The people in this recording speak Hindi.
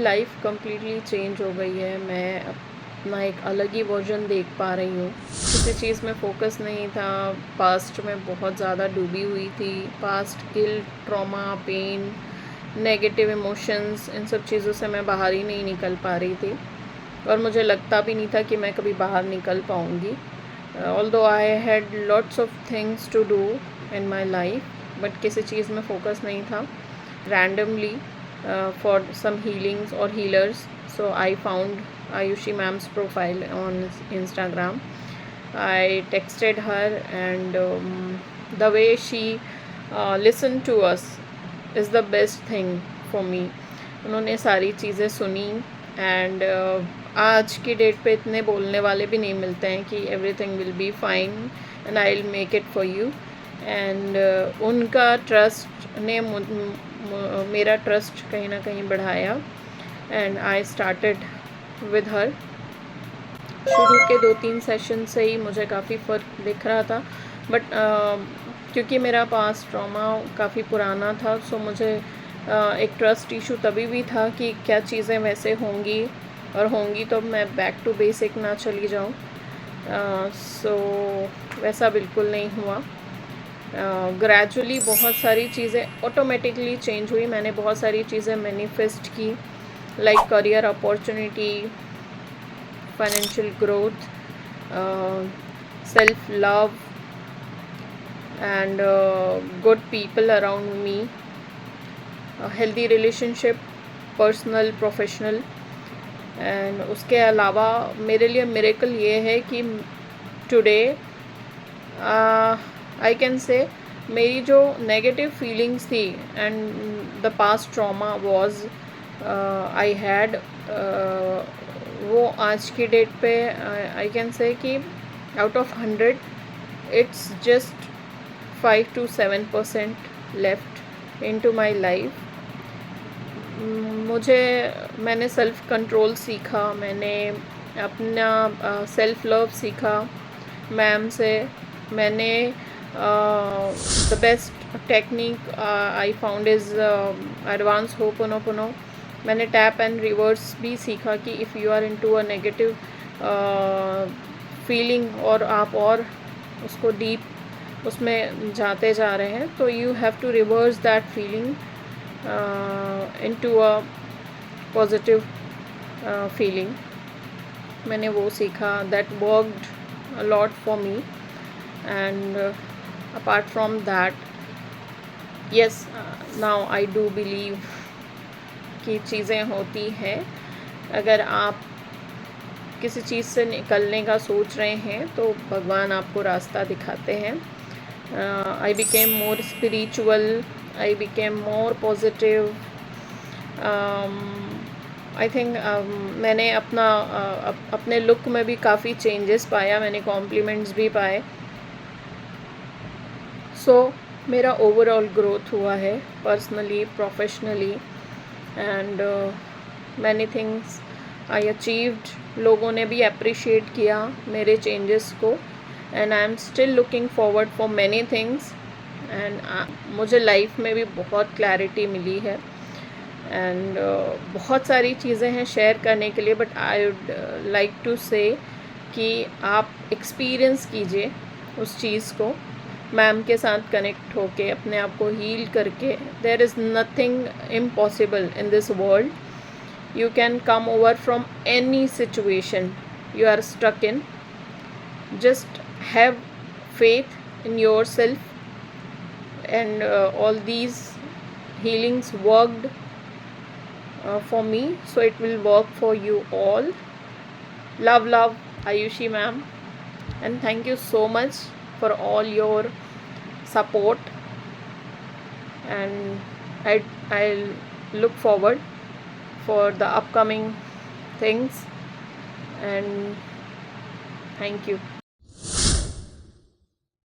लाइफ कम्प्लीटली चेंज हो गई है। मैं अपना एक अलग ही वर्जन देख पा रही हूँ। किसी चीज़ में फोकस नहीं था, पास्ट में बहुत ज़्यादा डूबी हुई थी। Past guilt, trauma, pain, negative emotions, इन सब चीज़ों से मैं बाहर ही नहीं निकल पा रही थी और मुझे लगता भी नहीं था कि मैं कभी बाहर निकल पाऊँगी। Although I had lots of things to do in my life, but किसी चीज़ में फोकस नहीं था। Randomly, for some healings or healers, so I found Ayushi ma'am's profile on Instagram. I texted her, and the way she listened to us is the best thing for me. उन्होंने सारी चीज़ें सुनी, एंड आज की डेट पे इतने बोलने वाले भी नहीं मिलते हैं कि everything will be fine and I will make it for you. And उनका ट्रस्ट ने मेरा ट्रस्ट कहीं ना कहीं बढ़ाया, and I started with her. शुरू के 2-3 सेशन से ही मुझे काफ़ी फ़र्क दिख रहा था, बट क्योंकि मेरा पास ट्रॉमा काफ़ी पुराना था, सो मुझे एक ट्रस्ट इशू तभी भी था कि क्या चीज़ें वैसे होंगी, और होंगी तो मैं बैक टू बेसिक ना चली जाऊँ। सो वैसा बिल्कुल नहीं हुआ। ग्रेजुअली बहुत सारी चीज़ें ऑटोमेटिकली चेंज हुई। मैंने बहुत सारी चीज़ें मैनिफेस्ट की, like career opportunity, financial growth, self love, and good people around me, healthy relationship, personal, professional. And उसके अलावा मेरे लिए मिरेकल ये है कि टुडे आई कैन से मेरी जो नेगेटिव फीलिंग्स थी and the past trauma was I had, वो आज की डेट पे आई कैन से कि out of 100 it's just 5 to 7% left into my life. मैंने सेल्फ कंट्रोल सीखा, मैंने अपना सेल्फ लव सीखा मैम से। मैंने the best technique I found is advance Ho'oponopono. मैंने टैप एंड रिवर्स भी सीखा कि if you are into a negative feeling और आप और उसको डीप उसमें जाते जा रहे हैं, तो you have to reverse that feeling into a positive feeling. मैंने वो सीखा, that worked a lot for me. And apart from that, yes, now I do believe कि चीज़ें होती हैं। अगर आप किसी चीज़ से निकलने का सोच रहे हैं तो भगवान आपको रास्ता दिखाते हैं। I became more spiritual, I became more positive. I think मैंने अपने लुक में भी काफ़ी चेंजेस पाया, मैंने कॉम्प्लीमेंट्स भी पाए। सो मेरा ओवरऑल ग्रोथ हुआ है personally, professionally, and many things I achieved. लोगों ने भी अप्रिशिएट किया मेरे चेंजेस को, and I am still looking forward for many things. And मुझे लाइफ में भी बहुत क्लैरिटी मिली है, एंड बहुत सारी चीज़ें हैं शेयर करने के लिए, but I would like to say कि आप एक्सपीरियंस कीजिए उस चीज़ को, मैम के साथ कनेक्ट होके, अपने आप को हील करके। There is nothing impossible in this world. You can come over from any situation you are stuck in. Just have faith in yourself, and all these healings worked for me, so it will work for you all. Love Ayushi ma'am, and thank you so much for all your support, and I'll look forward for the upcoming things, and thank you.